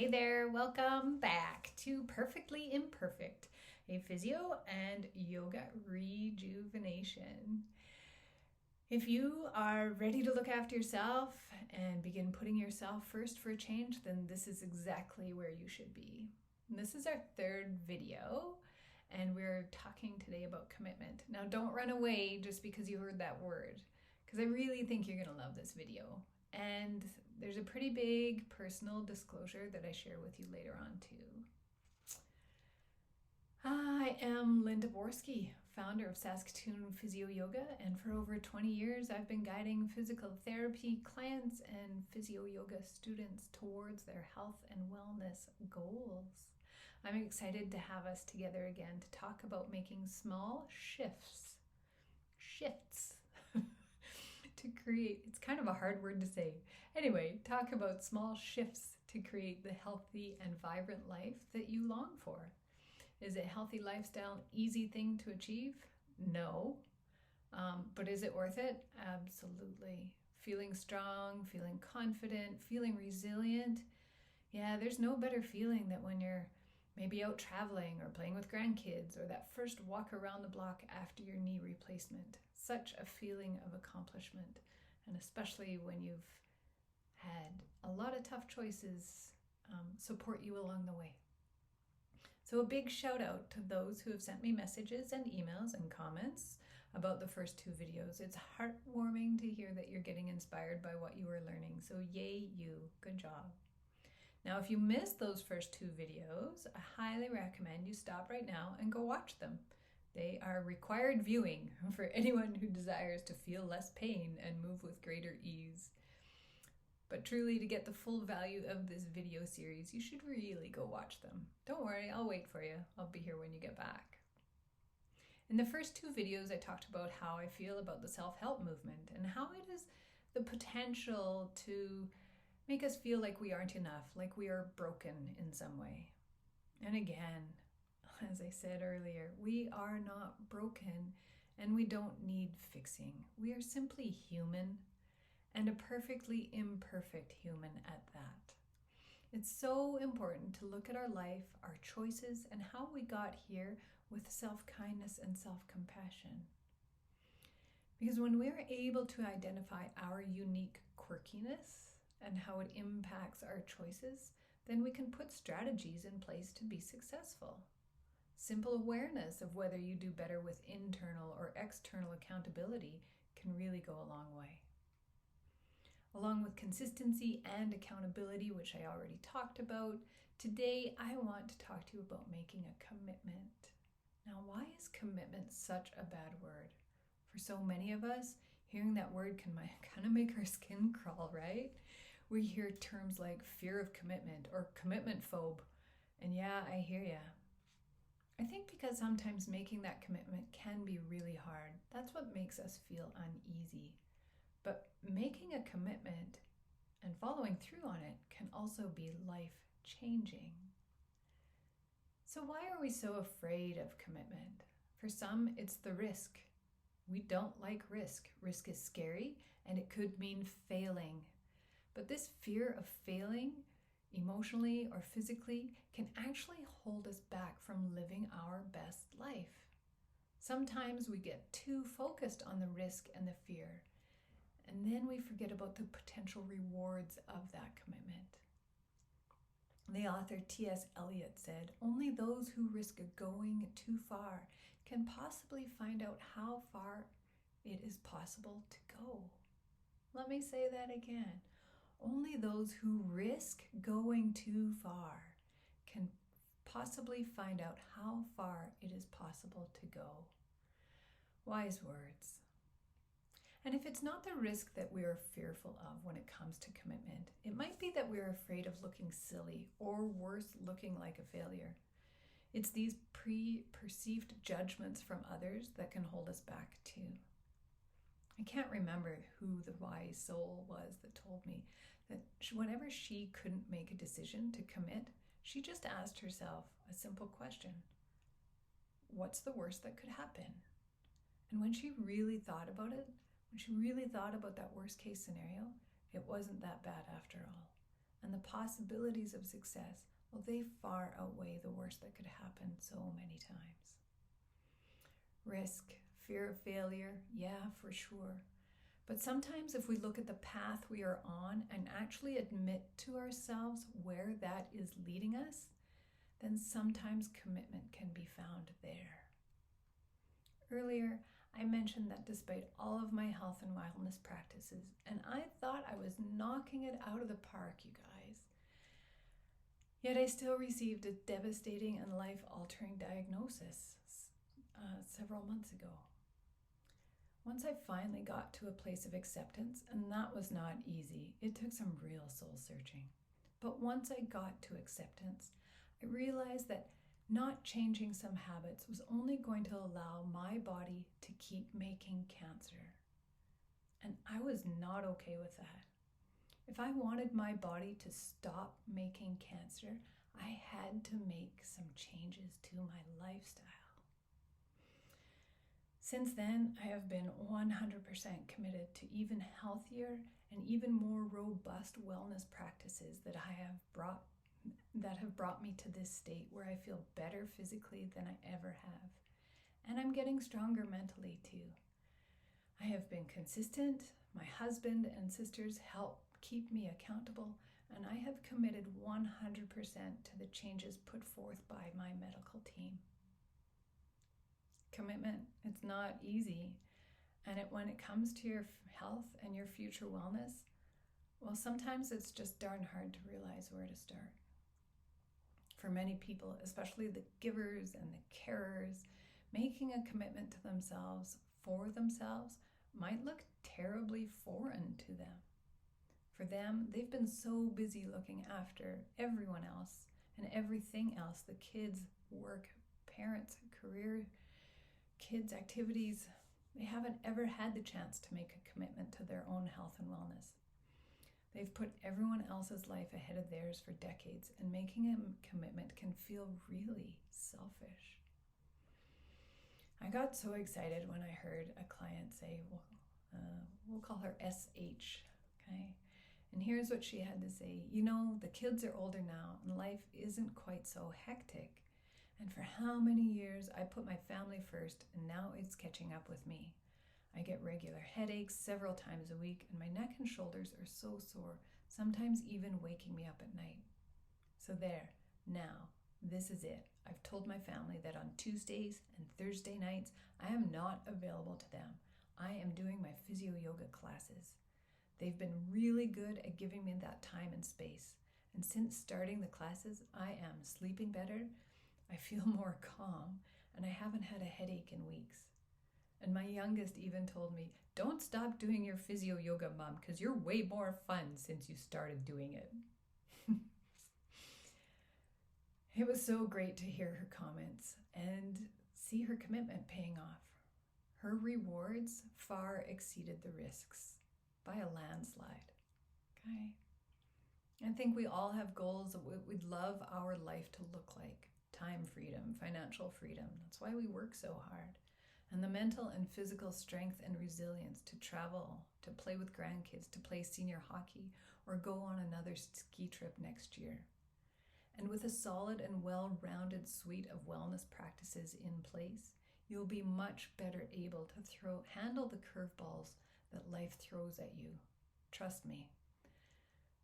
Hey there, welcome back to Perfectly Imperfect, a physio and yoga rejuvenation. If you are ready to look after yourself and begin putting yourself first for a change, then this is exactly where you should be. And this is our third video, and we're talking today about commitment. Now, don't run away just because you heard that word, because I really think you're going to love this video. And there's a pretty big personal disclosure that I share with you later on too. I am Linda Borski, founder of Saskatoon Physio Yoga, and for over 20 years I've been guiding physical therapy clients and physio yoga students towards their health and wellness goals. I'm excited to have us together again to talk about making small shifts to create, it's kind of a hard word to say. Anyway, talk about small shifts to create the healthy and vibrant life that you long for. Is a healthy lifestyle an easy thing to achieve? No. But is it worth it? Absolutely. Feeling strong, feeling confident, feeling resilient. Yeah, there's no better feeling than when you're maybe out traveling or playing with grandkids, or that first walk around the block after your knee replacement. Such a feeling of accomplishment, and especially when you've had a lot of tough choices support you along the way. So a big shout out to those who have sent me messages and emails and comments about the first two videos. It's heartwarming to hear that you're getting inspired by what you are learning. So yay you, good job. Now, if you missed those first two videos, I highly recommend you stop right now and go watch them. They are required viewing for anyone who desires to feel less pain and move with greater ease. But truly, to get the full value of this video series, you should really go watch them. Don't worry, I'll wait for you. I'll be here when you get back. In the first two videos, I talked about how I feel about the self-help movement and how it has the potential to make us feel like we aren't enough, like we are broken in some way. And again, as I said earlier, we are not broken and we don't need fixing. We are simply human, and a perfectly imperfect human at that. It's so important to look at our life, our choices, and how we got here with self-kindness and self-compassion. Because when we're able to identify our unique quirkiness and how it impacts our choices, then we can put strategies in place to be successful. Simple awareness of whether you do better with internal or external accountability can really go a long way. Along with consistency and accountability, which I already talked about, today I want to talk to you about making a commitment. Now, why is commitment such a bad word? For so many of us, hearing that word can kind of make our skin crawl, right? We hear terms like fear of commitment or commitment phobe. And yeah, I hear ya. I think because sometimes making that commitment can be really hard. That's what makes us feel uneasy. But making a commitment and following through on it can also be life-changing. So why are we so afraid of commitment? For some, it's the risk. We don't like risk. Risk is scary, and it could mean failing. But this fear of failing, emotionally or physically, can actually hold us back from living our best life. Sometimes we get too focused on the risk and the fear, and then we forget about the potential rewards of that commitment. The author T.S. Eliot said, "Only those who risk going too far can possibly find out how far it is possible to go." Let me say that again. Only those who risk going too far can possibly find out how far it is possible to go. Wise words. And if it's not the risk that we are fearful of when it comes to commitment, it might be that we're afraid of looking silly, or worse, looking like a failure. It's these perceived judgments from others that can hold us back too. I can't remember who the wise soul was that told me that whenever she couldn't make a decision to commit, she just asked herself a simple question: what's the worst that could happen? And when she really thought about it, when she really thought about that worst case scenario, it wasn't that bad after all. and the possibilities of success, well, they far outweigh the worst that could happen so many times. Risk, fear of failure, yeah, for sure. But sometimes if we look at the path we are on and actually admit to ourselves where that is leading us, then sometimes commitment can be found there. Earlier, I mentioned that despite all of my health and wellness practices, and I thought I was knocking it out of the park, you guys, yet I still received a devastating and life-altering diagnosis several months ago. Once I finally got to a place of acceptance, and that was not easy, it took some real soul searching. But once I got to acceptance, I realized that not changing some habits was only going to allow my body to keep making cancer. And I was not okay with that. If I wanted my body to stop making cancer, I had to make some changes to my lifestyle. Since then, I have been 100% committed to even healthier and even more robust wellness practices that have brought me to this state where I feel better physically than I ever have. And I'm getting stronger mentally too. I have been consistent. My husband and sisters help keep me accountable, and I have committed 100% to the changes put forth by my medical team. Commitment, it's not easy. And when it comes to your health and your future wellness, well, sometimes it's just darn hard to realize where to start. For many people, especially the givers and the carers, making a commitment to themselves, for themselves, might look terribly foreign to them. For them, they've been so busy looking after everyone else and everything else, the kids, work, parents, career, kids, activities. They haven't ever had the chance to make a commitment to their own health and wellness. They've put everyone else's life ahead of theirs for decades, and making a commitment can feel really selfish. I got so excited when I heard a client say, we'll call her SH, okay? And here's what she had to say. You know, the kids are older now, and life isn't quite so hectic. And for how many years I put my family first, and now it's catching up with me. I get regular headaches several times a week, and my neck and shoulders are so sore, sometimes even waking me up at night. So there, now, this is it. I've told my family that on Tuesdays and Thursday nights, I am not available to them. I am doing my physio yoga classes. They've been really good at giving me that time and space. And since starting the classes, I am sleeping better, I feel more calm, and I haven't had a headache in weeks. And my youngest even told me, don't stop doing your physio yoga, Mom, because you're way more fun since you started doing it. It was so great to hear her comments and see her commitment paying off. Her rewards far exceeded the risks by a landslide. Okay? I think we all have goals of what we'd love our life to look like. Time freedom, financial freedom. That's why we work so hard. And the mental and physical strength and resilience to travel, to play with grandkids, to play senior hockey, or go on another ski trip next year. And with a solid and well-rounded suite of wellness practices in place, you'll be much better able to handle the curveballs that life throws at you. Trust me.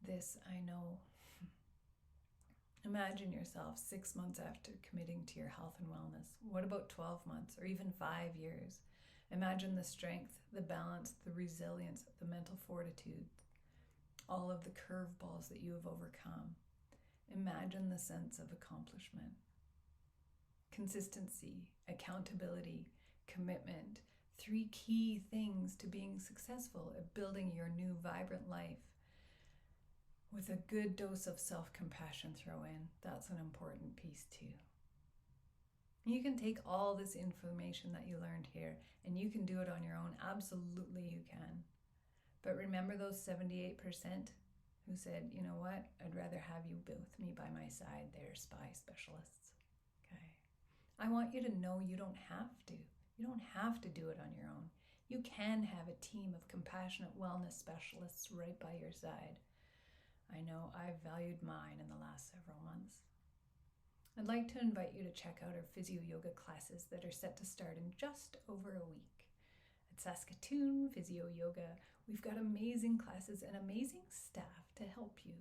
This I know. Imagine yourself 6 months after committing to your health and wellness. What about 12 months or even 5 years? Imagine the strength, the balance, the resilience, the mental fortitude, all of the curveballs that you have overcome. Imagine the sense of accomplishment. Consistency, accountability, commitment, 3 key things to being successful at building your new vibrant life. With a good dose of self-compassion thrown in, that's an important piece too. You can take all this information that you learned here and you can do it on your own. Absolutely you can. But remember those 78% who said, you know what, I'd rather have you with me by my side. They're spy specialists. Okay. I want you to know you don't have to. You don't have to do it on your own. You can have a team of compassionate wellness specialists right by your side. I know I've valued mine in the last several months. I'd like to invite you to check out our physio yoga classes that are set to start in just over a week. At Saskatoon Physio Yoga, we've got amazing classes and amazing staff to help you,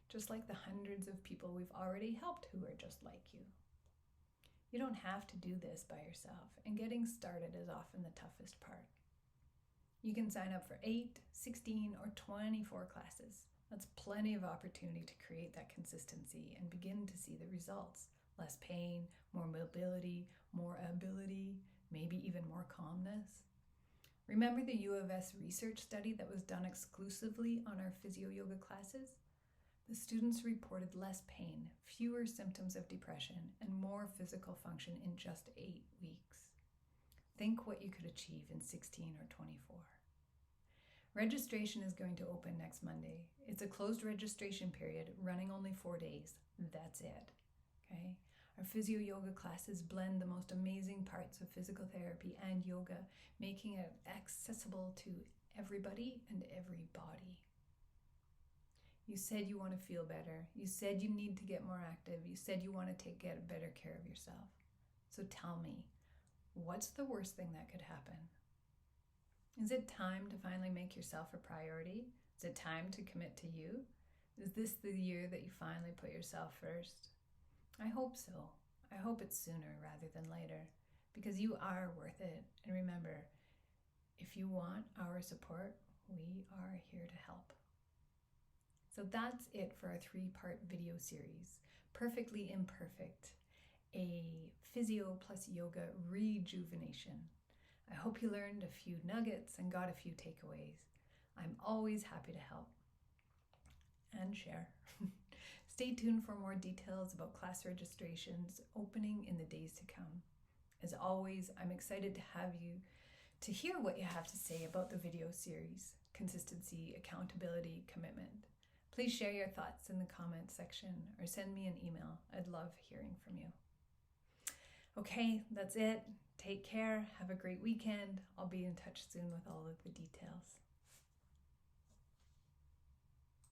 just like the hundreds of people we've already helped who are just like you. You don't have to do this by yourself, and getting started is often the toughest part. You can sign up for 8, 16, or 24 classes. That's plenty of opportunity to create that consistency and begin to see the results. Less pain, more mobility, more ability, maybe even more calmness. Remember the U of S research study that was done exclusively on our physio yoga classes? The students reported less pain, fewer symptoms of depression, and more physical function in just 8 weeks. Think what you could achieve in 16 or 24. Registration is going to open next Monday. It's a closed registration period running only 4 days. That's it. Okay? Our physio yoga classes blend the most amazing parts of physical therapy and yoga, making it accessible to everybody and every body. You said you want to feel better. You said you need to get more active. You said you want to get better care of yourself. So tell me, what's the worst thing that could happen? Is it time to finally make yourself a priority? Is it time to commit to you? Is this the year that you finally put yourself first? I hope so. I hope it's sooner rather than later, because you are worth it. And remember, if you want our support, we are here to help. So that's it for our 3-part video series, Perfectly Imperfect, a physio plus yoga rejuvenation. I hope you learned a few nuggets and got a few takeaways. I'm always happy to help and share. Stay tuned for more details about class registrations opening in the days to come. As always, I'm excited to hear what you have to say about the video series, consistency, accountability, commitment. Please share your thoughts in the comments section or send me an email. I'd love hearing from you. Okay, that's it. Take care. Have a great weekend. I'll be in touch soon with all of the details.